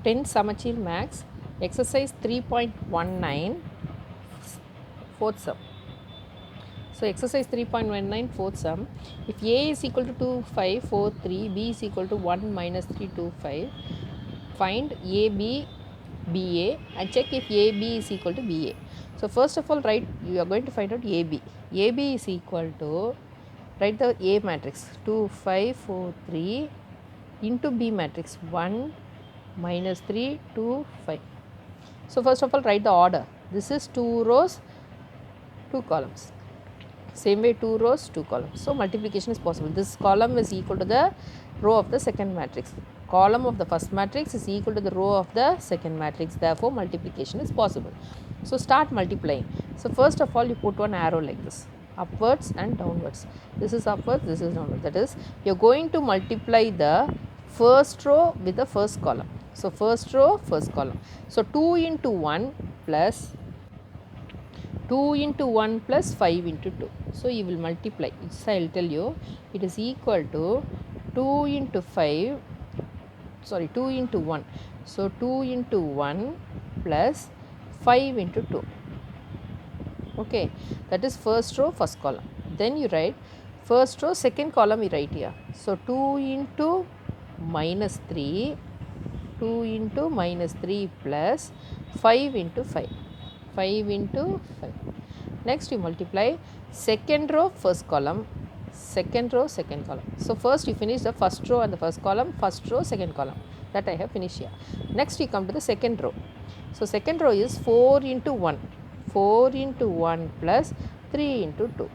10 Samachir Max, exercise 3.19, fourth sum. So, exercise 3.19, fourth sum. If A is equal to 2, 5, 4, 3, B is equal to 1, minus 3, 2, 5, find AB, BA and check if AB is equal to BA. So, first of all, write, you are going to find out AB. AB is equal to, write the A matrix 2, 5, 4, 3 into B matrix 1, minus 3, 2, 5. So, first of all, write the order. This is 2 rows, 2 columns. Same way 2 rows, 2 columns. So, multiplication is possible. This column is equal to the row of the second matrix. Column of the first matrix is equal to the row of the second matrix. Therefore, multiplication is possible. So, start multiplying. So, first of all, you put one arrow like this, upwards and downwards. This is upwards, this is downwards. That is, you are going to multiply the first row with the first column. So, first row, first column. So, 2 into 1 plus 2 into 1 plus 5 into 2. So, you will multiply, I will tell you, it is equal to 2 into 5, sorry 2 into 1. So, 2 into 1 plus 5 into 2, okay, that is first row, first column. Then you write first row, second column you write here. So, 2 into minus 3, 2 into minus 3 plus 5 into 5. 5 into 5. Next you multiply second row, first column, second row, second column. So, first you finish the first row and the first column, first row, second column, that I have finished here. Next you come to the second row. So, second row is 4 into 1, 4 into 1 plus 3 into 2.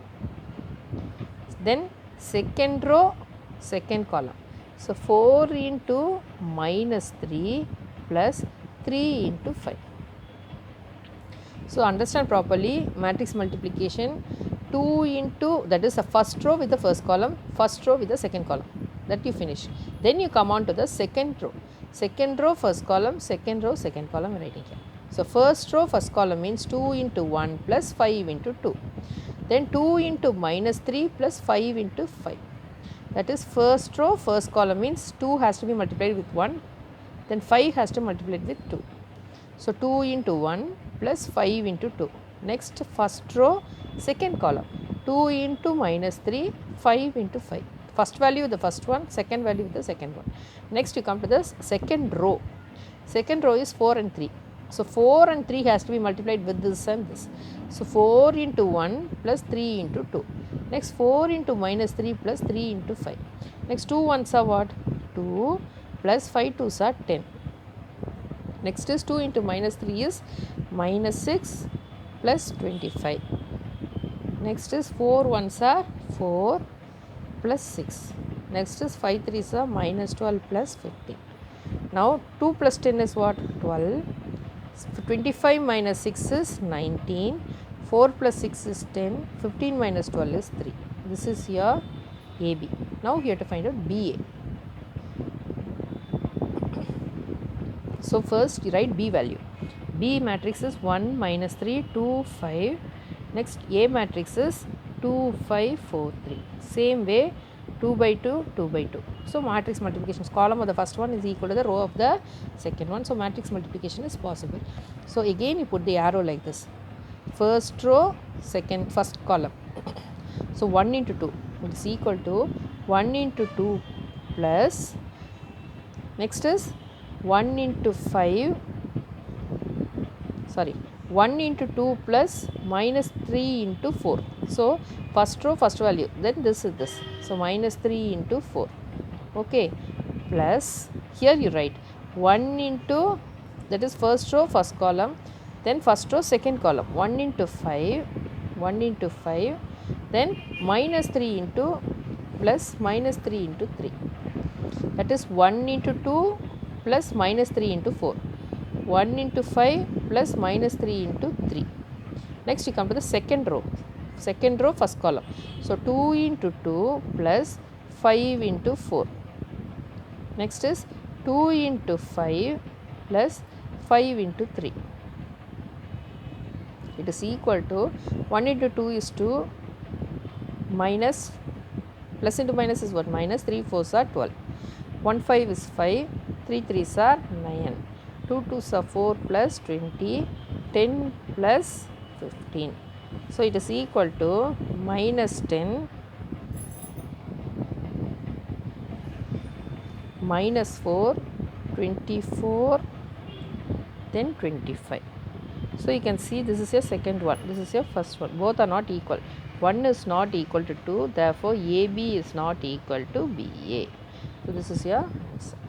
Then second row, second column. So, 4 into minus 3 plus 3 into 5. So, understand properly matrix multiplication, 2 into, that is the first row with the first column, first row with the second column, that you finish. Then you come on to the second row, first column, second row, second column writing here. So, first row, first column means 2 into 1 plus 5 into 2. Then 2 into minus 3 plus 5 into 5. That is first row, first column means 2 has to be multiplied with 1, then 5 has to multiply with 2. So, 2 into 1 plus 5 into 2. Next first row, second column, 2 into minus 3, 5 into 5. First value with the first one, second value with the second one. Next you come to the second row. Second row is 4 and 3. So, 4 and 3 has to be multiplied with this and this. So, 4 into 1 plus 3 into 2. Next 4 into minus 3 plus 3 into 5. Next 2 ones are what? 2 plus 5 2s are 10. Next is 2 into minus 3 is minus 6 plus 25. Next is 4 ones are 4 plus 6. Next is 5 3s are minus 12 plus 15. Now 2 plus 10 is what? 12. 25 minus 6 is 19. 4 plus 6 is 10. 15 minus 12 is 3. This is your AB. Now you have to find out BA. So, first you write B value. B matrix is 1, minus 3, 2, 5. Next A matrix is 2, 5, 4, 3. Same way 2 by 2, 2 by 2. So, matrix multiplication, column of the first one is equal to the row of the second one. So, matrix multiplication is possible. So, again you put the arrow like this. First row, first column. So, 1 into 2 is equal to 1 into 2 plus, next is 1 into 5, sorry, 1 into 2 plus minus 3 into 4. So, first row, first value, then this is this. So, minus 3 into 4, okay, plus, here you write 1 into, that is first row, first column, then first row, second column, 1 into 5, 1 into 5, then minus 3 into plus minus 3 into 3. That is 1 into 2 plus minus 3 into 4, 1 into 5 plus minus 3 into 3. Next you come to the second row, first column. So, 2 into 2 plus 5 into 4. Next is 2 into 5 plus 5 into 3. It is equal to 1 into 2 is 2, minus, plus into minus is what? Minus 3 4s are 12. 1 5 is 5, 3 3s are 9. 2 2s are 4 plus 20, 10 plus 15. So it is equal to minus 10 minus 4, 24, then 25. So you can see this is your second one, this is your first one. Both are not equal. 1 is not equal to 2, therefore AB is not equal to BA. So this is your answer.